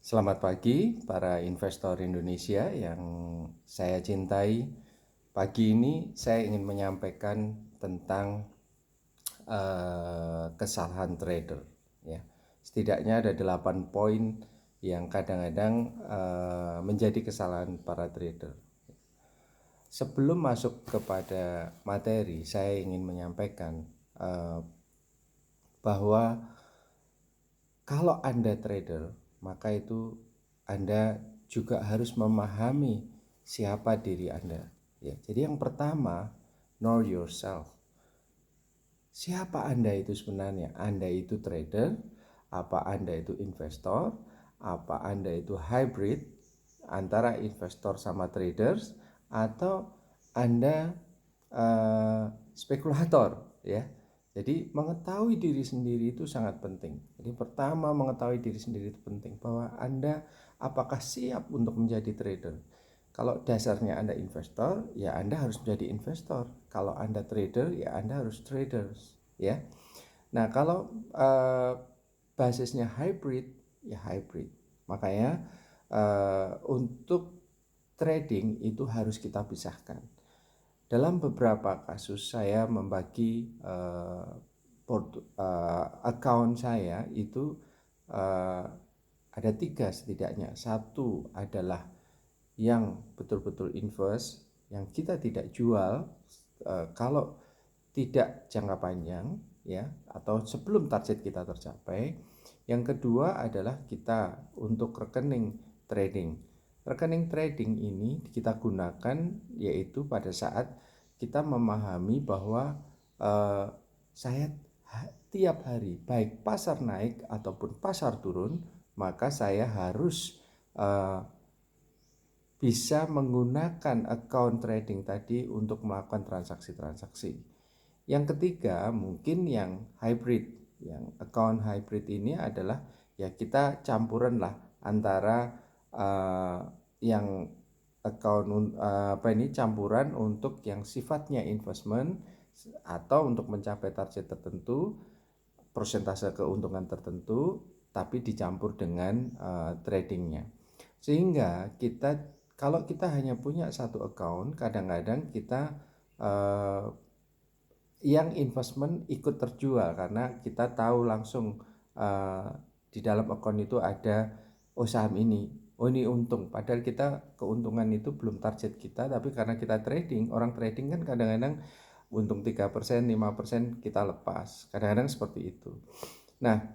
Selamat pagi para investor Indonesia yang saya cintai. Pagi ini saya ingin menyampaikan tentang kesalahan trader. Ya, setidaknya ada 8 poin yang kadang-kadang menjadi kesalahan para trader. Sebelum masuk kepada materi, saya ingin menyampaikan bahwa kalau Anda trader, maka itu Anda juga harus memahami siapa diri Anda. Ya, jadi yang pertama, know yourself. Siapa Anda itu sebenarnya? Anda itu trader, apa Anda itu investor, apa Anda itu hybrid antara investor sama traders, atau Anda spekulator, ya. Jadi mengetahui diri sendiri itu sangat penting. Jadi pertama, mengetahui diri sendiri itu penting, bahwa Anda apakah siap untuk menjadi trader. Kalau dasarnya Anda investor, ya Anda harus menjadi investor. Kalau Anda trader, ya Anda harus traders, ya. Nah, kalau basisnya hybrid, ya hybrid. Makanya untuk trading itu harus kita pisahkan. Dalam beberapa kasus saya membagi account saya itu ada 3 setidaknya. Satu adalah yang betul-betul invest, yang kita tidak jual kalau tidak jangka panjang, ya, atau sebelum target kita tercapai. Yang kedua adalah kita untuk rekening trading. Rekening trading ini kita gunakan yaitu pada saat kita memahami bahwa saya tiap hari baik pasar naik ataupun pasar turun, maka saya harus bisa menggunakan account trading tadi untuk melakukan transaksi-transaksi. Yang ketiga mungkin yang hybrid. Yang account hybrid ini adalah ya kita campuran lah antara yang account campuran untuk yang sifatnya investment atau untuk mencapai target tertentu, persentase keuntungan tertentu, tapi dicampur dengan tradingnya. Sehingga kalau kita hanya punya satu account, kadang-kadang kita yang investment ikut terjual karena kita tahu langsung di dalam account itu ada saham ini, ini untung, padahal kita keuntungan itu belum target kita, tapi karena kita trading, orang trading kan kadang-kadang untung 3%, 5% kita lepas, kadang-kadang seperti itu. Nah,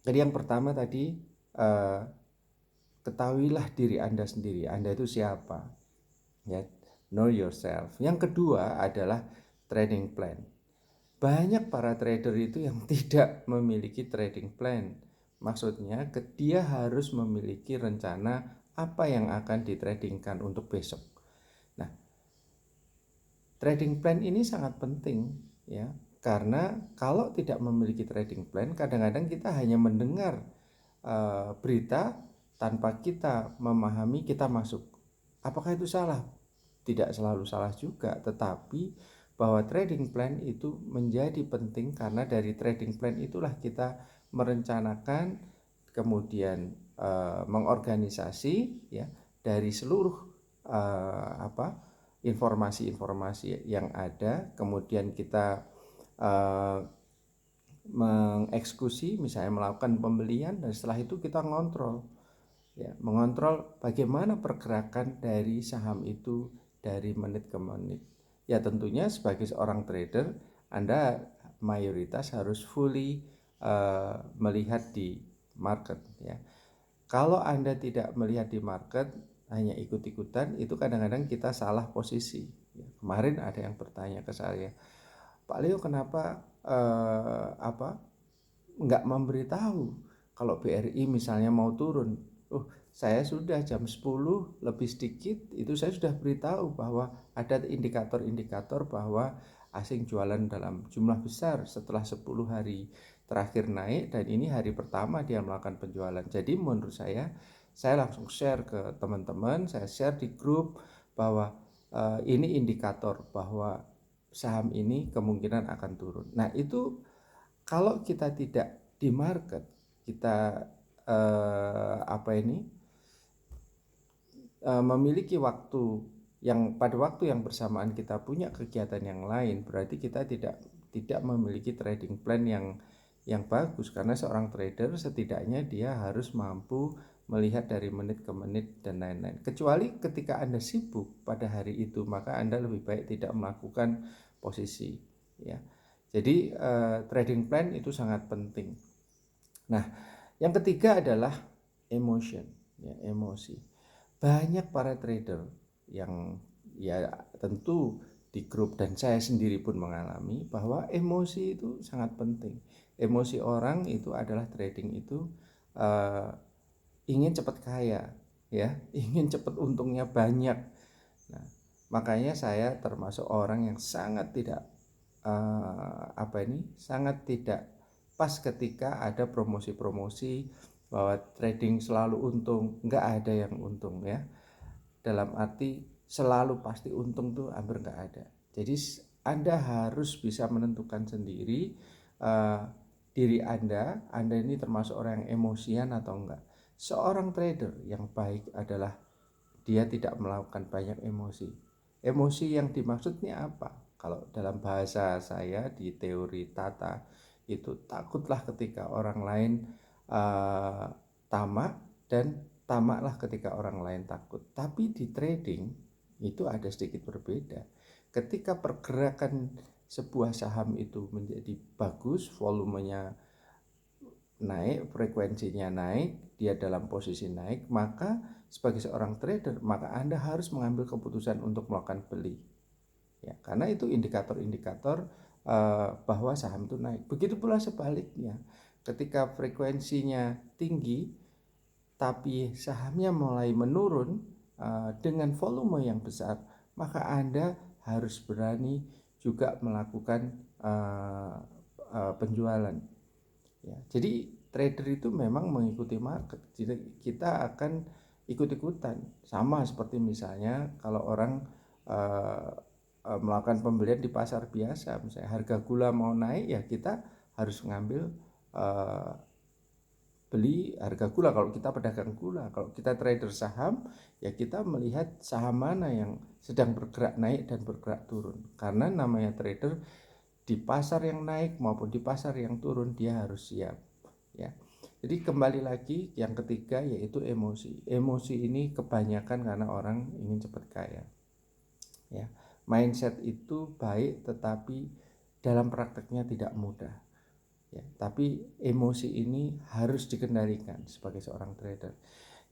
jadi yang pertama tadi ketahuilah diri Anda sendiri, Anda itu siapa, ya, know yourself. Yang kedua adalah trading plan. Banyak para trader itu yang tidak memiliki trading plan. Maksudnya dia harus memiliki rencana apa yang akan ditradingkan untuk besok. Nah, trading plan ini sangat penting, ya, karena kalau tidak memiliki trading plan, kadang-kadang kita hanya mendengar berita tanpa kita memahami, kita masuk. Apakah itu salah? Tidak selalu salah juga, tetapi bahwa trading plan itu menjadi penting karena dari trading plan itulah kita merencanakan, kemudian mengorganisasi, ya, dari seluruh informasi-informasi yang ada, kemudian kita mengeksekusi, misalnya melakukan pembelian, dan setelah itu kita ngontrol, ya, mengontrol bagaimana pergerakan dari saham itu dari menit ke menit. Ya, tentunya sebagai seorang trader Anda mayoritas harus fully melihat di market, ya. Kalau Anda tidak melihat di market, hanya ikut-ikutan, itu kadang-kadang kita salah posisi, ya. Kemarin ada yang bertanya ke saya, Pak Leo, kenapa nggak memberitahu kalau BRI misalnya mau turun? Saya sudah jam 10 lebih sedikit itu saya sudah beritahu bahwa ada indikator-indikator bahwa asing jualan dalam jumlah besar setelah 10 hari terakhir naik, dan ini hari pertama dia melakukan penjualan. Jadi menurut saya langsung share ke teman-teman, saya share di grup bahwa ini indikator bahwa saham ini kemungkinan akan turun. Nah, itu kalau kita tidak di market, kita memiliki waktu yang pada waktu yang bersamaan kita punya kegiatan yang lain, berarti kita tidak memiliki trading plan yang bagus, karena seorang trader setidaknya dia harus mampu melihat dari menit ke menit dan lain-lain. Kecuali ketika Anda sibuk pada hari itu, maka Anda lebih baik tidak melakukan posisi, ya. Jadi trading plan itu sangat penting. Nah, yang ketiga adalah emotion, ya, emosi. Banyak para trader yang ya tentu di grup dan saya sendiri pun mengalami bahwa emosi itu sangat penting. Emosi orang itu adalah trading itu ingin cepat kaya, ya, ingin cepat untungnya banyak. Nah, makanya saya termasuk orang yang sangat tidak sangat tidak pas ketika ada promosi-promosi bahwa trading selalu untung. Nggak ada yang untung, ya, dalam arti selalu pasti untung tuh hampir nggak ada. Jadi Anda harus bisa menentukan sendiri diri Anda ini termasuk orang yang emosian atau enggak. Seorang trader yang baik adalah dia tidak melakukan banyak emosi. Emosi yang dimaksudnya apa? Kalau dalam bahasa saya di teori Tata itu, takutlah ketika orang lain tamak, dan tamaklah ketika orang lain takut. Tapi di trading itu ada sedikit berbeda. Ketika pergerakan sebuah saham itu menjadi bagus, volumenya naik, frekuensinya naik, dia dalam posisi naik, maka sebagai seorang trader, maka Anda harus mengambil keputusan untuk melakukan beli, ya, karena itu indikator-indikator bahwa saham itu naik. Begitu pula sebaliknya, ketika frekuensinya tinggi tapi sahamnya mulai menurun dengan volume yang besar, maka Anda harus berani juga melakukan penjualan. Ya, jadi trader itu memang mengikuti market. Jadi kita akan ikut-ikutan. Sama seperti misalnya kalau orang melakukan pembelian di pasar biasa, misalnya harga gula mau naik, ya kita harus ngambil beli harga gula kalau kita pedagang gula. Kalau kita trader saham, ya kita melihat saham mana yang sedang bergerak naik dan bergerak turun. Karena namanya trader, di pasar yang naik maupun di pasar yang turun dia harus siap, ya. Jadi kembali lagi yang ketiga yaitu emosi. Emosi ini kebanyakan karena orang ingin cepat kaya, ya. Mindset itu baik tetapi dalam prakteknya tidak mudah, ya. Tapi emosi ini harus dikendalikan sebagai seorang trader.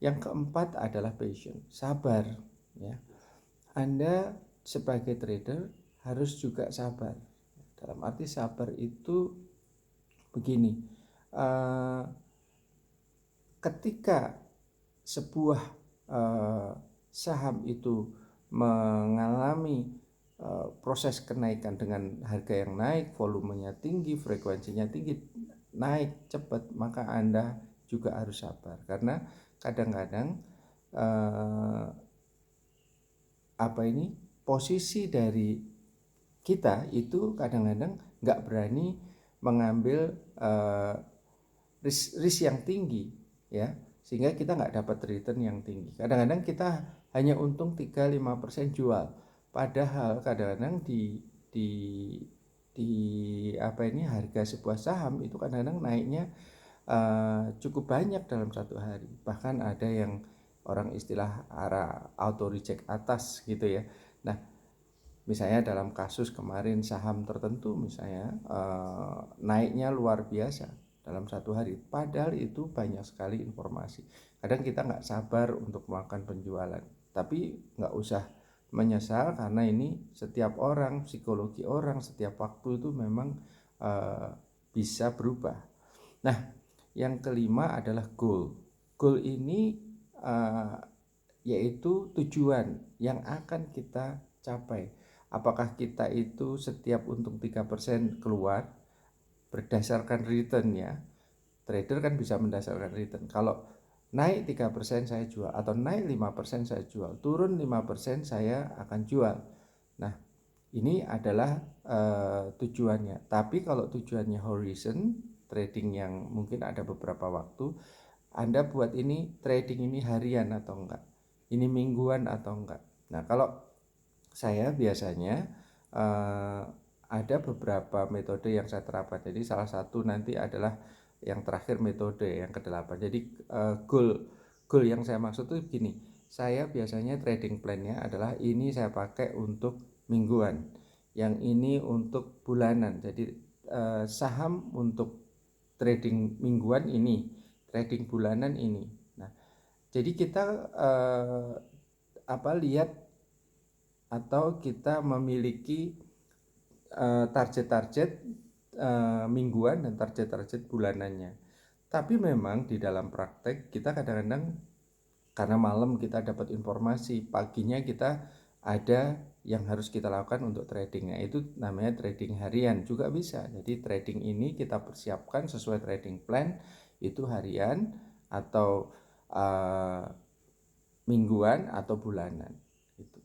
Yang keempat adalah passion, sabar, ya. Anda sebagai trader harus juga sabar. Dalam arti sabar itu begini, ketika sebuah saham itu mengalami proses kenaikan dengan harga yang naik, volumenya tinggi, frekuensinya tinggi, naik cepat, maka Anda juga harus sabar. Karena kadang-kadang posisi dari kita itu kadang-kadang nggak berani mengambil risk yang tinggi, ya, sehingga kita nggak dapat return yang tinggi. Kadang-kadang kita hanya untung 3-5% jual, padahal kadang-kadang harga sebuah saham itu kadang-kadang naiknya cukup banyak dalam satu hari. Bahkan ada yang orang istilah auto reject atas gitu, ya. Nah, misalnya dalam kasus kemarin saham tertentu misalnya naiknya luar biasa dalam satu hari, padahal itu banyak sekali informasi. Kadang kita nggak sabar untuk melakukan penjualan, tapi nggak usah menyesal karena ini setiap orang, psikologi orang setiap waktu itu memang bisa berubah. Nah, yang kelima adalah goal. Goal ini yaitu tujuan yang akan kita capai. Apakah kita itu setiap untung 3% keluar berdasarkan return, ya. Trader kan bisa mendasarkan return. Kalau naik 3% saya jual, atau naik 5% saya jual, turun 5% saya akan jual. Nah, ini adalah tujuannya. Tapi kalau tujuannya horizon, trading yang mungkin ada beberapa waktu, Anda buat ini trading ini harian atau enggak, ini mingguan atau enggak. Nah, kalau saya biasanya ada beberapa metode yang saya terapkan. Jadi salah satu nanti adalah yang terakhir, metode yang ke-8. Jadi goal yang saya maksud itu gini. Saya biasanya trading plan-nya adalah ini saya pakai untuk mingguan, yang ini untuk bulanan. Jadi saham untuk trading mingguan ini, trading bulanan ini. Nah, jadi kita lihat atau kita memiliki target-target mingguan dan target-target bulanannya. Tapi memang di dalam praktek kita kadang-kadang karena malam kita dapat informasi, paginya kita ada yang harus kita lakukan untuk tradingnya, itu namanya trading harian juga bisa. Jadi trading ini kita persiapkan sesuai trading plan, itu harian atau mingguan atau bulanan gitu.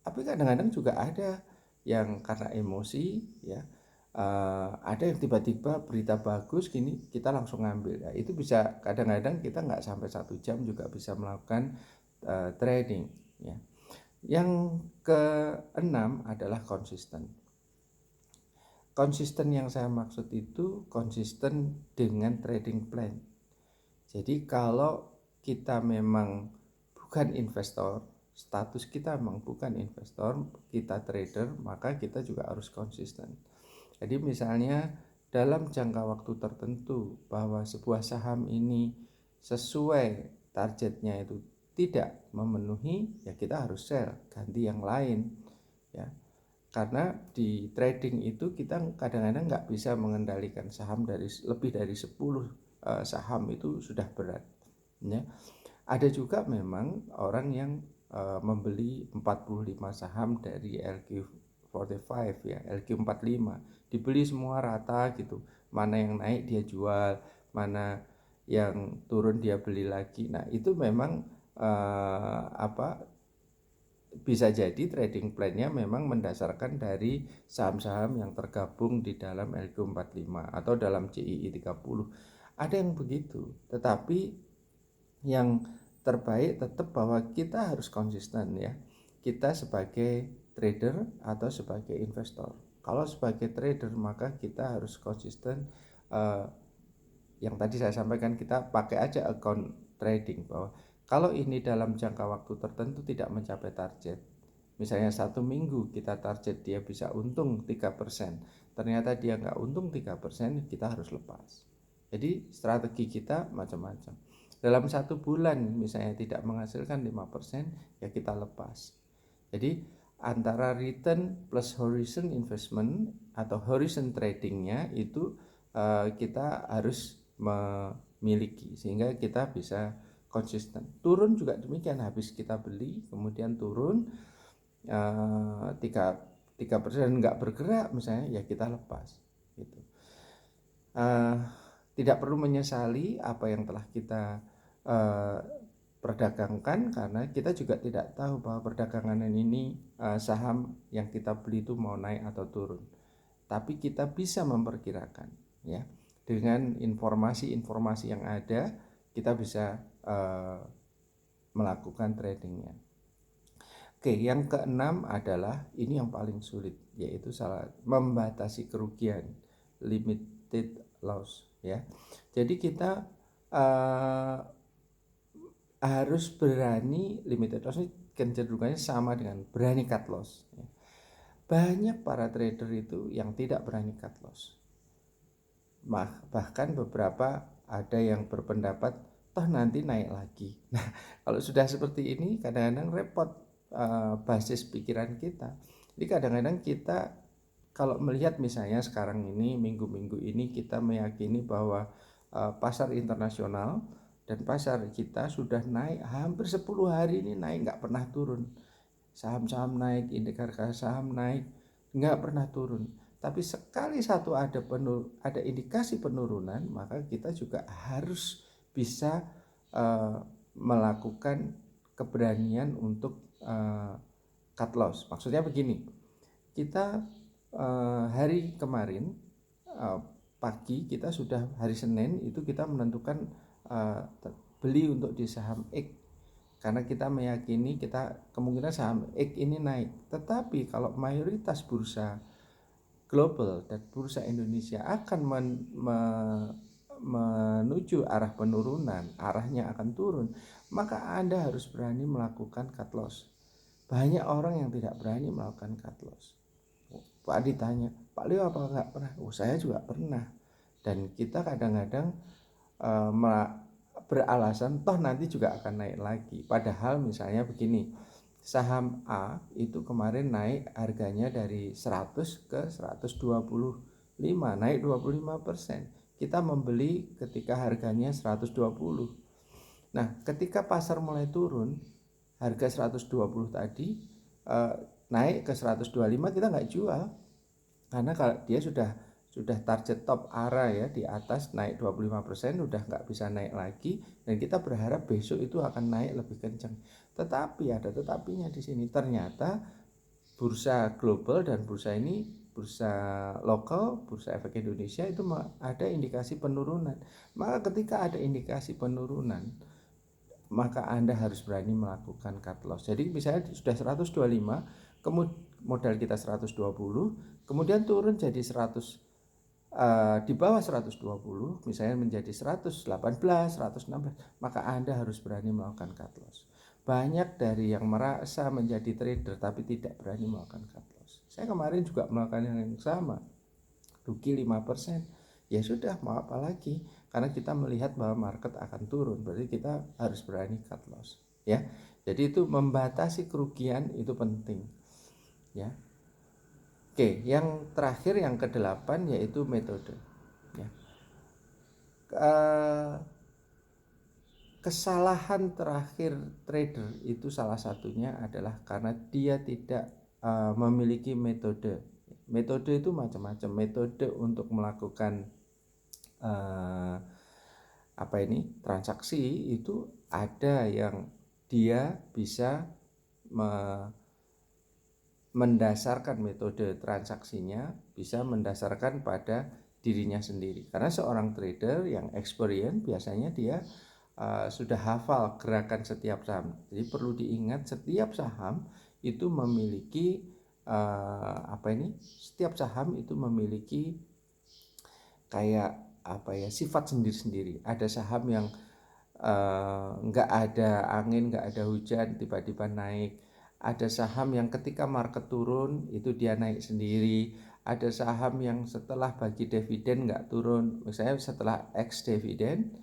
Tapi kadang-kadang juga ada yang karena emosi ya, ada yang tiba-tiba berita bagus gini kita langsung ngambil. Itu bisa kadang-kadang kita nggak sampai 1 jam juga bisa melakukan trading ya. Yang keenam adalah konsisten. Konsisten yang saya maksud itu konsisten dengan trading plan. Jadi kalau kita memang bukan investor, status kita memang bukan investor, kita trader, maka kita juga harus konsisten. Jadi misalnya dalam jangka waktu tertentu bahwa sebuah saham ini sesuai targetnya itu tidak memenuhi, ya kita harus sell, ganti yang lain ya. Karena di trading itu kita kadang-kadang nggak bisa mengendalikan saham dari lebih dari 10 saham, itu sudah berat ya. Ada juga memang orang yang membeli 45 saham dari LQ45 ya, LQ45 dibeli semua rata gitu. Mana yang naik dia jual, mana yang turun dia beli lagi. Nah, itu memang bisa jadi trading plan-nya memang mendasarkan dari saham-saham yang tergabung di dalam LQ45 atau dalam CII 30. Ada yang begitu, tetapi yang terbaik tetap bahwa kita harus konsisten ya. Kita sebagai trader atau sebagai investor. Kalau sebagai trader maka kita harus konsisten, yang tadi saya sampaikan, kita pakai aja account trading bahwa kalau ini dalam jangka waktu tertentu tidak mencapai target, misalnya 1 minggu kita target dia bisa untung 3%, ternyata dia nggak untung 3%, kita harus lepas. Jadi strategi kita macam-macam. Dalam 1 bulan misalnya tidak menghasilkan 5%, ya kita lepas. Jadi antara return plus horizon investment atau horizon tradingnya itu kita harus memiliki sehingga kita bisa konsisten. Turun juga demikian, habis kita beli kemudian turun 3% nggak bergerak misalnya, ya kita lepas gitu. Tidak perlu menyesali apa yang telah kita perdagangkan, karena kita juga tidak tahu bahwa perdagangan ini saham yang kita beli itu mau naik atau turun. Tapi kita bisa memperkirakan ya, dengan informasi-informasi yang ada kita bisa melakukan tradingnya. Oke, yang keenam adalah ini yang paling sulit, yaitu membatasi kerugian, limited loss ya. Jadi kita harus berani, limited loss ini kecenderungannya sama dengan berani cut loss ya. Banyak para trader itu yang tidak berani cut loss. Bahkan beberapa ada yang berpendapat toh nanti naik lagi. Nah, kalau sudah seperti ini kadang-kadang repot basis pikiran kita. Jadi kadang-kadang kita kalau melihat misalnya sekarang ini minggu-minggu ini kita meyakini bahwa pasar internasional dan pasar kita sudah naik hampir 10 hari ini, naik nggak pernah turun. Saham-saham naik, indikator saham naik, nggak pernah turun. Tapi sekali satu ada indikasi penurunan, maka kita juga harus bisa melakukan keberanian untuk cut loss. Maksudnya begini, kita hari kemarin pagi kita sudah hari Senin itu kita menentukan beli untuk di saham X karena kita meyakini kemungkinan saham X ini naik. Tetapi kalau mayoritas bursa global dan bursa Indonesia akan menuju arah penurunan, arahnya akan turun, maka Anda harus berani melakukan cut loss. Banyak orang yang tidak berani melakukan cut loss. Pak ditanya, Pak Leo apa enggak pernah? Saya juga pernah. Dan kita kadang-kadang beralasan toh nanti juga akan naik lagi. Padahal misalnya begini, saham A itu kemarin naik harganya dari 100 ke 125, naik 25%. Kita membeli ketika harganya 120. Nah, ketika pasar mulai turun, harga 120 tadi naik ke 125, kita nggak jual. Karena kalau dia sudah target top area ya, di atas naik 25%, udah nggak bisa naik lagi, dan kita berharap besok itu akan naik lebih kencang. Tetapi ada tetapinya di sini, ternyata bursa global dan bursa ini, bursa lokal, bursa efek Indonesia itu ada indikasi penurunan. Maka ketika ada indikasi penurunan, maka Anda harus berani melakukan cut loss. Jadi misalnya sudah 125, kemudian modal kita 120, kemudian turun jadi 100, di bawah 120, misalnya menjadi 118, 116, maka Anda harus berani melakukan cut loss. Banyak dari yang merasa menjadi trader tapi tidak berani melakukan cut loss. Saya kemarin juga melakukan yang sama, rugi 5%. Ya sudah, mau apa lagi? Karena kita melihat bahwa market akan turun, berarti kita harus berani cut loss, ya. Jadi itu membatasi kerugian itu penting, ya. Oke, yang terakhir yang ke-8 yaitu metode, ya. Kesalahan terakhir trader itu salah satunya adalah karena dia tidak memiliki metode. Metode itu macam-macam. Metode untuk melakukan transaksi itu ada yang dia bisa mendasarkan metode transaksinya, bisa mendasarkan pada dirinya sendiri. Karena seorang trader yang experience biasanya dia sudah hafal gerakan setiap saham. Jadi perlu diingat setiap saham itu memiliki setiap saham itu memiliki kayak sifat sendiri-sendiri. Ada saham yang nggak ada angin, nggak ada hujan, tiba-tiba naik. Ada saham yang ketika market turun itu dia naik sendiri. Ada saham yang setelah bagi dividen nggak turun. Misalnya setelah ex dividen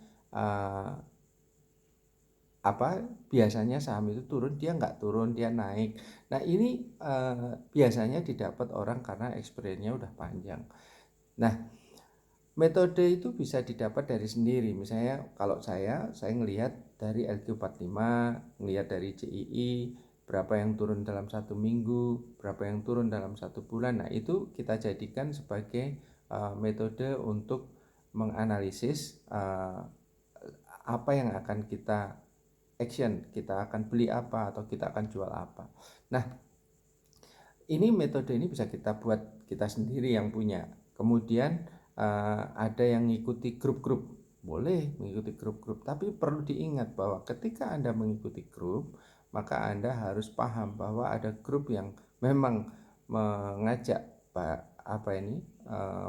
biasanya saham itu turun, dia nggak turun, dia naik. Nah ini biasanya didapat orang karena experience-nya udah panjang. Nah, metode itu bisa didapat dari sendiri. Misalnya kalau saya ngelihat dari LQ45, ngelihat dari CII, berapa yang turun dalam 1 minggu, berapa yang turun dalam 1 bulan. Nah itu kita jadikan sebagai metode untuk menganalisis apa yang akan kita action, kita akan beli apa atau kita akan jual apa. Nah ini metode ini bisa kita buat kita sendiri yang punya. Kemudian ada yang mengikuti grup-grup, boleh mengikuti grup-grup, tapi perlu diingat bahwa ketika Anda mengikuti grup, maka Anda harus paham bahwa ada grup yang memang mengajak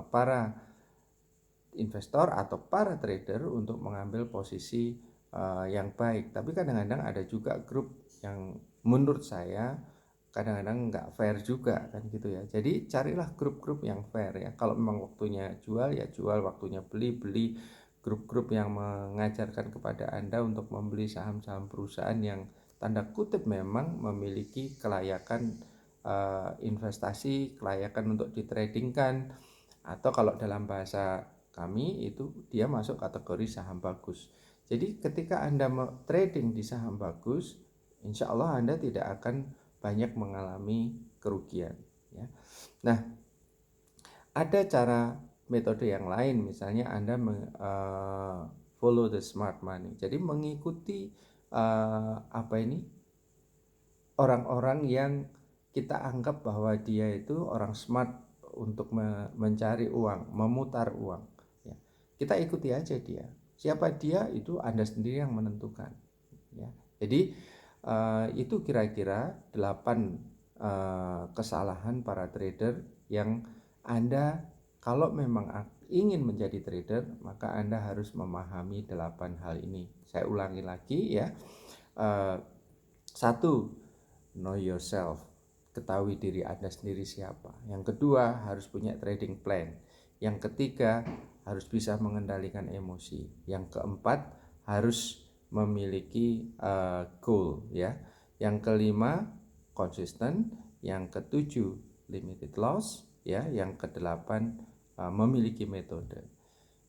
para investor atau para trader untuk mengambil posisi yang baik. Tapi kadang-kadang ada juga grup yang menurut saya kadang-kadang nggak fair juga kan gitu ya. Jadi carilah grup-grup yang fair ya. Kalau memang waktunya jual ya jual, waktunya beli. Grup-grup yang mengajarkan kepada Anda untuk membeli saham-saham perusahaan yang tanda kutip memang memiliki kelayakan investasi, kelayakan untuk ditradingkan, atau kalau dalam bahasa kami itu dia masuk kategori saham bagus. Jadi ketika Anda trading di saham bagus, insya Allah Anda tidak akan banyak mengalami kerugian ya. Nah, ada cara metode yang lain, misalnya Anda follow the smart money. Jadi mengikuti orang-orang yang kita anggap bahwa dia itu orang smart untuk mencari uang, memutar uang ya. Kita ikuti aja dia. Siapa dia itu Anda sendiri yang menentukan, ya. Jadi itu kira-kira 8 kesalahan para trader yang Anda, kalau memang ingin menjadi trader, maka Anda harus memahami 8 hal ini. Saya ulangi lagi ya. Satu, know yourself, ketahui diri Anda sendiri siapa. Yang kedua, harus punya trading plan. Yang ketiga, harus bisa mengendalikan emosi. Yang keempat, harus memiliki goal, ya. Yang kelima, konsisten. Yang ketujuh, limited loss, ya. Yang kedelapan, memiliki metode.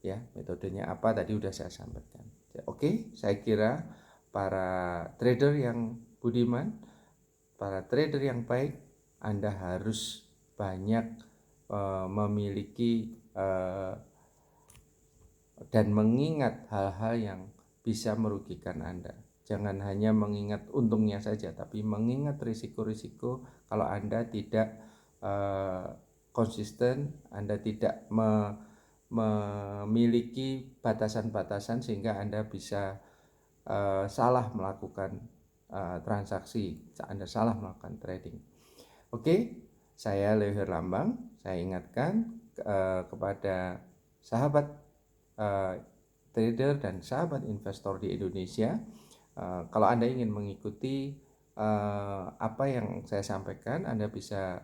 Ya, metodenya apa tadi udah saya sampaikan. Oke, saya kira para trader yang budiman, para trader yang baik, Anda harus banyak memiliki dan mengingat hal-hal yang bisa merugikan Anda. Jangan hanya mengingat untungnya saja, tapi mengingat risiko-risiko kalau Anda tidak konsisten, Anda tidak memiliki batasan-batasan sehingga Anda bisa salah melakukan transaksi, Anda salah melakukan trading. Oke, saya Leo Herlambang. Saya ingatkan kepada sahabat trader dan sahabat investor di Indonesia, kalau Anda ingin mengikuti apa yang saya sampaikan, Anda bisa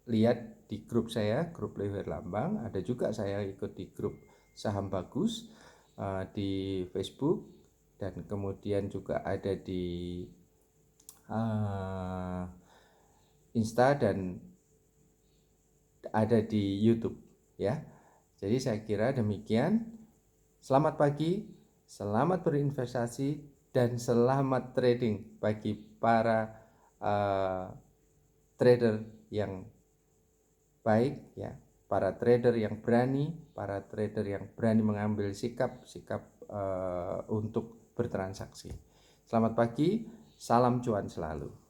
lihat di grup saya, grup Leo Herlambang. Ada juga saya ikut di grup Saham Bagus di Facebook, dan kemudian juga ada di Insta dan ada di YouTube, ya. Jadi saya kira demikian. Selamat pagi, selamat berinvestasi, dan selamat trading bagi para trader yang baik, ya, para trader yang berani, para trader yang berani mengambil sikap untuk bertransaksi. Selamat pagi, salam cuan selalu.